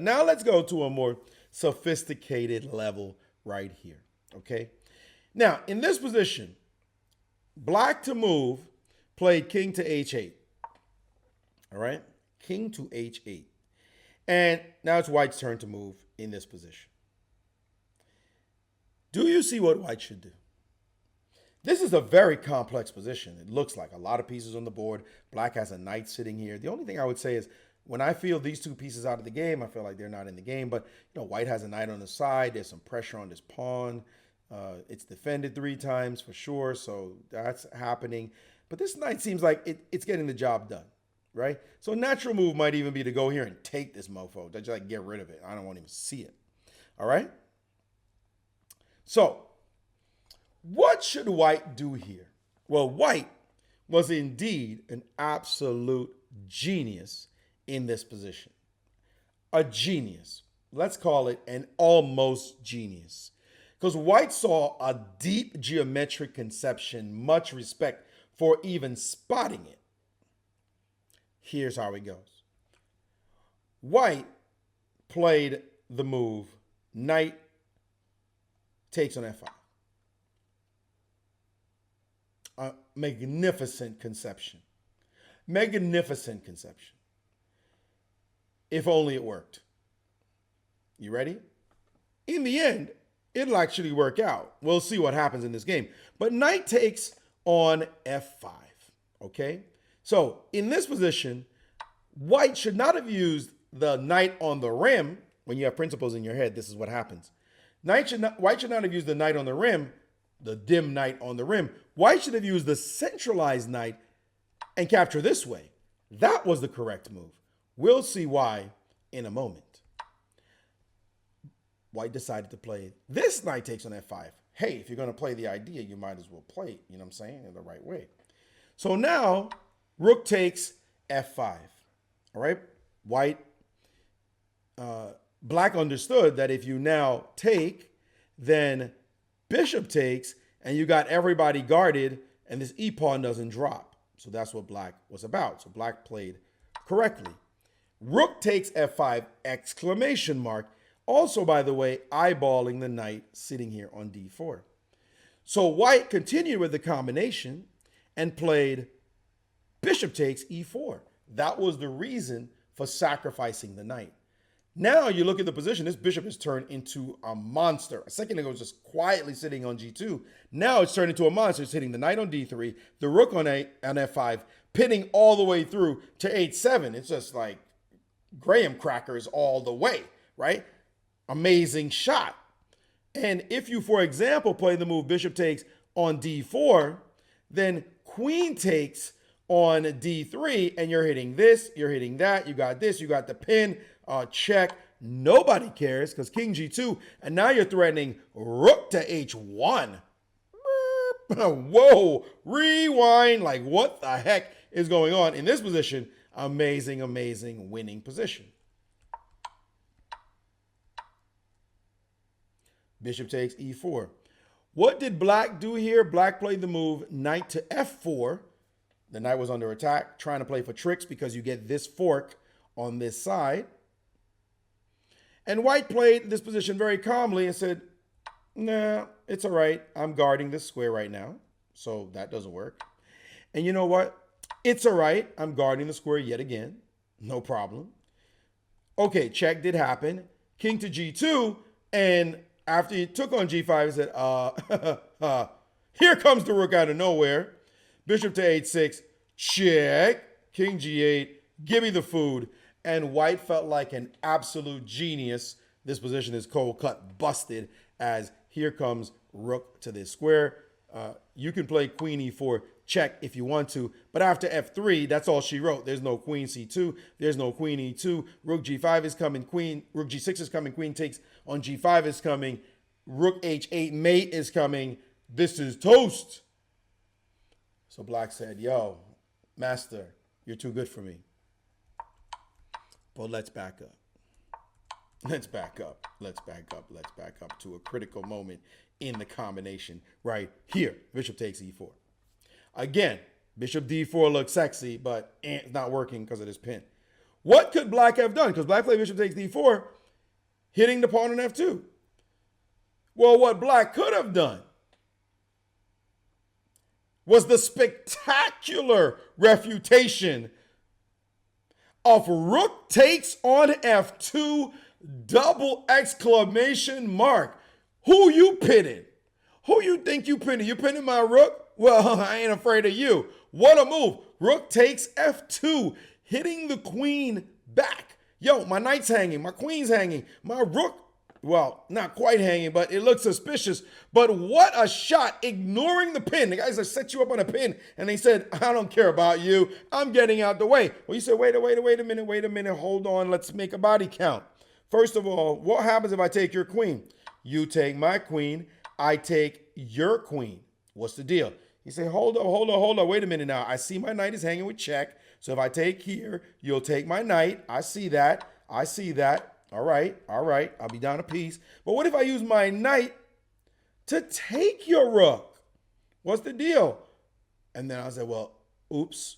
now let's go to a more sophisticated level right here, okay? Now, in this position, black to move played king to h8, all right? King to h8. And now it's white's turn to move in this position. Do you see what white should do? This is a very complex position. It looks like a lot of pieces on the board. Black has a knight sitting here. The only thing I would say is when I feel these two pieces out of the game, I feel like they're not in the game. But, you know, white has a knight on the side. There's some pressure on this pawn. It's defended 3 times for sure, so that's happening. But this knight seems like it's getting the job done, right? So a natural move might even be to go here and take this mofo. Just like get rid of it. I don't want to even see it. All right? So what should white do here? Well, white was indeed an absolute genius in this position. A genius. Let's call it an almost genius. Because white saw a deep geometric conception, much respect for even spotting it. Here's how it goes. White played the move knight takes on f5. A magnificent conception. Magnificent conception. If only it worked. You ready? In the end, it'll actually work out. We'll see what happens in this game. But knight takes on f5, okay? So in this position, white should not have used the knight on the rim. When you have principles in your head, this is what happens. White should not have used the knight on the rim, the dim knight on the rim. White should have used the centralized knight and capture this way. That was the correct move. We'll see why in a moment. White decided to play this knight takes on f5. Hey, if you're going to play the idea, you might as well play it, you know what I'm saying, in the right way. So now rook takes f5. All right? White, black understood that if you now take, then bishop takes, and you got everybody guarded, and this e-pawn doesn't drop. So that's what black was about. So black played correctly. Rook takes f5, exclamation mark. Also, by the way, eyeballing the knight sitting here on d4. So white continued with the combination and played bishop takes e4. That was the reason for sacrificing the knight. Now you look at the position, this bishop is turned into a monster. A second ago, it was just quietly sitting on g2. Now it's turned into a monster. It's hitting the knight on d3, the rook on f5, pinning all the way through to h7. It's just like graham crackers all the way, right? Amazing shot. And if you, for example, play the move bishop takes on d4, then queen takes on d3, and you're hitting this, you're hitting that, you got this, you got the pin, check. Nobody cares because king g2, and now you're threatening rook to h1. Whoa, rewind. Like, what the heck is going on in this position? Amazing, amazing winning position. Bishop takes e4. What did black do here? Black played the move knight to f4. The knight was under attack, trying to play for tricks because you get this fork on this side. And white played this position very calmly and said, nah, it's all right. I'm guarding this square right now, so that doesn't work. And you know what? It's all right. I'm guarding the square yet again. No problem. Okay, check did happen. King to g2, and after he took on g5, he said, here comes the rook out of nowhere. Bishop to h6, check. King g8, give me the food. And white felt like an absolute genius. This position is cold cut, busted, as here comes rook to this square. You can play queen e4, check if you want to. But after f3, that's all she wrote. There's no queen c2. There's no queen e2. Rook g5 is coming. Rook g6 is coming. Queen takes on g5 is coming. Rook h8 mate is coming. This is toast. So black said, yo, master, you're too good for me. But let's back up. Let's back up. Let's back up. Let's back up to a critical moment in the combination right here. Bishop takes e4. Again, bishop d4 looks sexy, but it's not working because of this pin. What could black have done? Because black played bishop takes d4. hitting the pawn on f2. Well, what black could have done was the spectacular refutation of rook takes on f2, double exclamation mark. Who you pinning? Who you think you pinning? You pinning my rook? Well, I ain't afraid of you. What a move. Rook takes f2, hitting the queen back. Yo, my knight's hanging, my queen's hanging, my rook, well, not quite hanging, but it looks suspicious. But what a shot, ignoring the pin. The guys have set you up on a pin, and they said, I don't care about you. I'm getting out the way. Well, you said, wait a minute, hold on. Let's make a body count. First of all, what happens if I take your queen? You take my queen, I take your queen. What's the deal? You say, hold up, wait a minute now. I see my knight is hanging with check. So if I take here, you'll take my knight. I see that. All right. I'll be down a piece. But what if I use my knight to take your rook? What's the deal? And then I said, well, oops.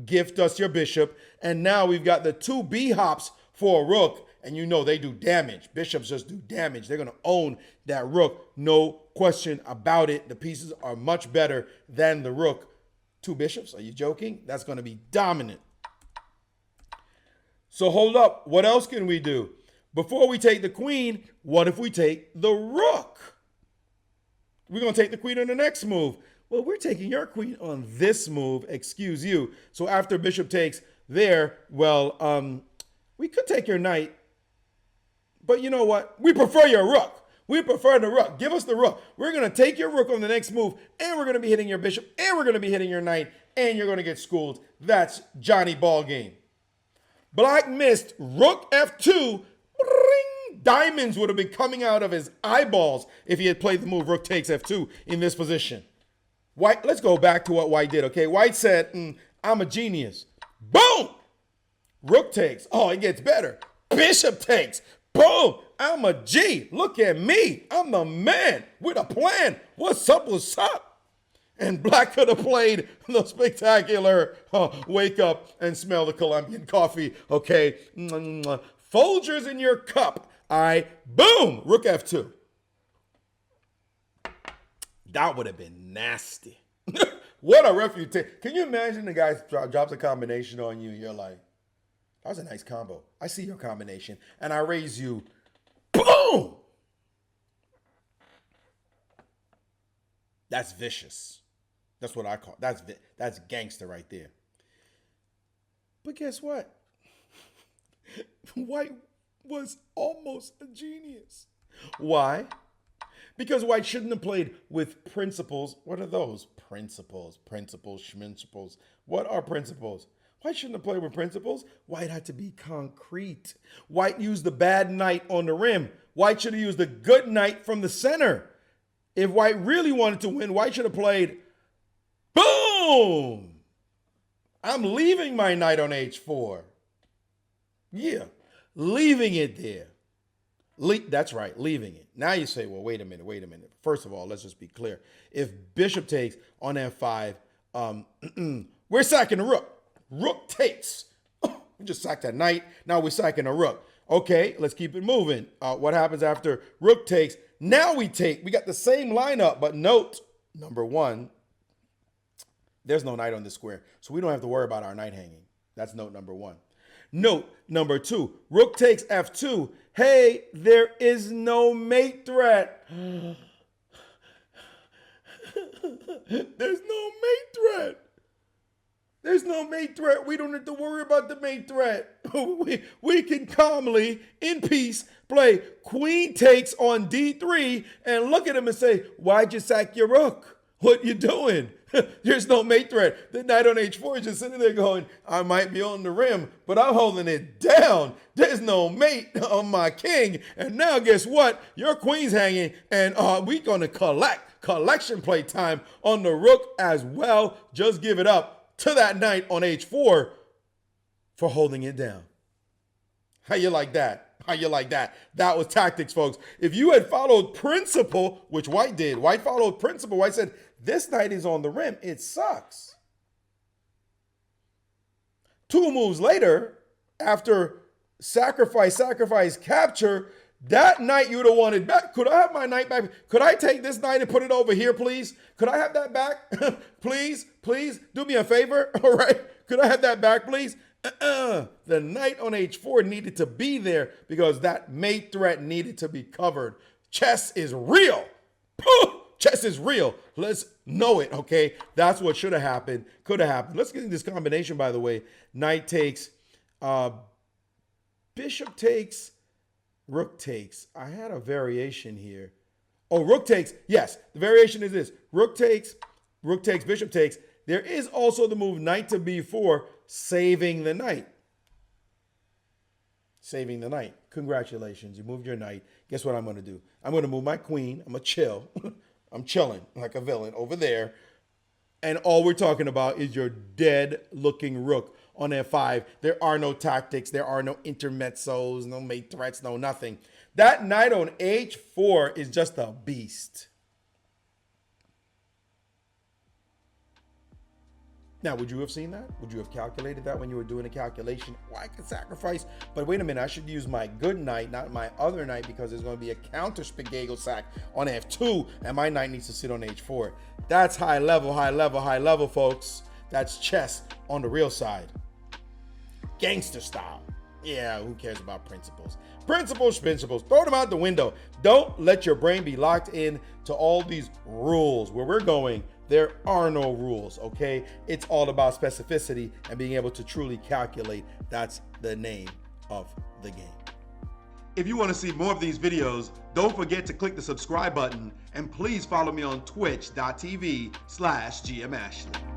Gift us your bishop. And now we've got the 2 b-hops for a rook. And you know they do damage. Bishops just do damage. They're going to own that rook. No question about it. The pieces are much better than the rook. 2 bishops? Are you joking? That's going to be dominant. So hold up. What else can we do? Before we take the queen, what if we take the rook? We're going to take the queen on the next move. Well, we're taking your queen on this move. Excuse you. So after bishop takes there, well, we could take your knight. But you know what? We prefer your rook. We prefer the rook. Give us the rook. We're going to take your rook on the next move, and we're going to be hitting your bishop, and we're going to be hitting your knight, and you're going to get schooled. That's Johnny Ballgame. Black missed rook f2. Ring. Diamonds would have been coming out of his eyeballs if he had played the move rook takes f2 in this position. White, let's go back to what White did, okay? White said, I'm a genius. Boom! Rook takes. Oh, it gets better. Bishop takes. Boom! I'm a G. Look at me. I'm the man with a plan. What's up? And Black could have played the spectacular wake up and smell the Colombian coffee. Okay. Folgers in your cup. Boom! Rook f2. That would have been nasty. What a refutation. Can you imagine the guy drops a combination on you? You're like, that was a nice combo. I see your combination. And I raise you. Boom! That's vicious. That's what I call it. That's gangster right there. But guess what? White was almost a genius. Why? Because White shouldn't have played with principles. What are those? Principles. What are principles? White shouldn't have played with principles. White had to be concrete. White used the bad knight on the rim. White should have used the good knight from the center. If White really wanted to win, White should have played, boom! I'm leaving my knight on h4. Yeah, leaving it there. That's right, leaving it. Now you say, well, wait a minute. First of all, let's just be clear. If bishop takes on f5, we're sacking the rook. Rook takes. We just sacked that knight. Now we're sacking a rook. Okay, let's keep it moving. What happens after rook takes? Now we take. We got the same lineup, but note number 1, there's no knight on this square, so we don't have to worry about our knight hanging. That's note number 1. Note number 2, rook takes f2. Hey, there is no mate threat. There's no mate threat. There's no mate threat. We don't have to worry about the mate threat. we can calmly, in peace, play queen takes on d3 and look at him and say, why'd you sack your rook? What you doing? There's no mate threat. The knight on h4 is just sitting there going, I might be on the rim, but I'm holding it down. There's no mate on my king. And now guess what? Your queen's hanging, and we're going to collection play time on the rook as well. Just give it up to that knight on h4 for holding it down. How you like that? That was tactics, folks. If you had followed principle, which White did, White followed principle. White said, this knight is on the rim. It sucks. 2 moves later, after sacrifice, capture. That knight you would have wanted back. Could I have my knight back? Could I take this knight and put it over here, please? Could I have that back? Please, do me a favor. All right. Could I have that back, please? The knight on h4 needed to be there because that mate threat needed to be covered. Chess is real. Chess is real. Let's know it, okay? That's what should have happened, could have happened. Let's get in this combination, by the way. Knight takes, bishop takes, rook takes. I had a variation here. Oh, rook takes. Yes, the variation is this. Rook takes, bishop takes. There is also the move knight to b4, saving the knight. Saving the knight. Congratulations. You moved your knight. Guess what I'm going to do? I'm going to move my queen. I'm going to chill. I'm chilling like a villain over there. And all we're talking about is your dead-looking rook on f5. There are no tactics. There are no intermezzos, no mate threats, no nothing. That knight on h4 is just a beast. Now, would you have seen that? Would you have calculated that when you were doing a calculation? Well, I could sacrifice, but wait a minute, I should use my good knight, not my other knight, because there's going to be a counter spaghetti sack on f2, and my knight needs to sit on h4. That's high level, folks. That's chess on the real side. Gangster style. Yeah, who cares about principles? Principles, throw them out the window. Don't let your brain be locked in to all these rules. Where we're going, there are no rules, okay? It's all about specificity and being able to truly calculate. That's the name of the game. If you want to see more of these videos, don't forget to click the subscribe button and please follow me on twitch.tv/GMAshley.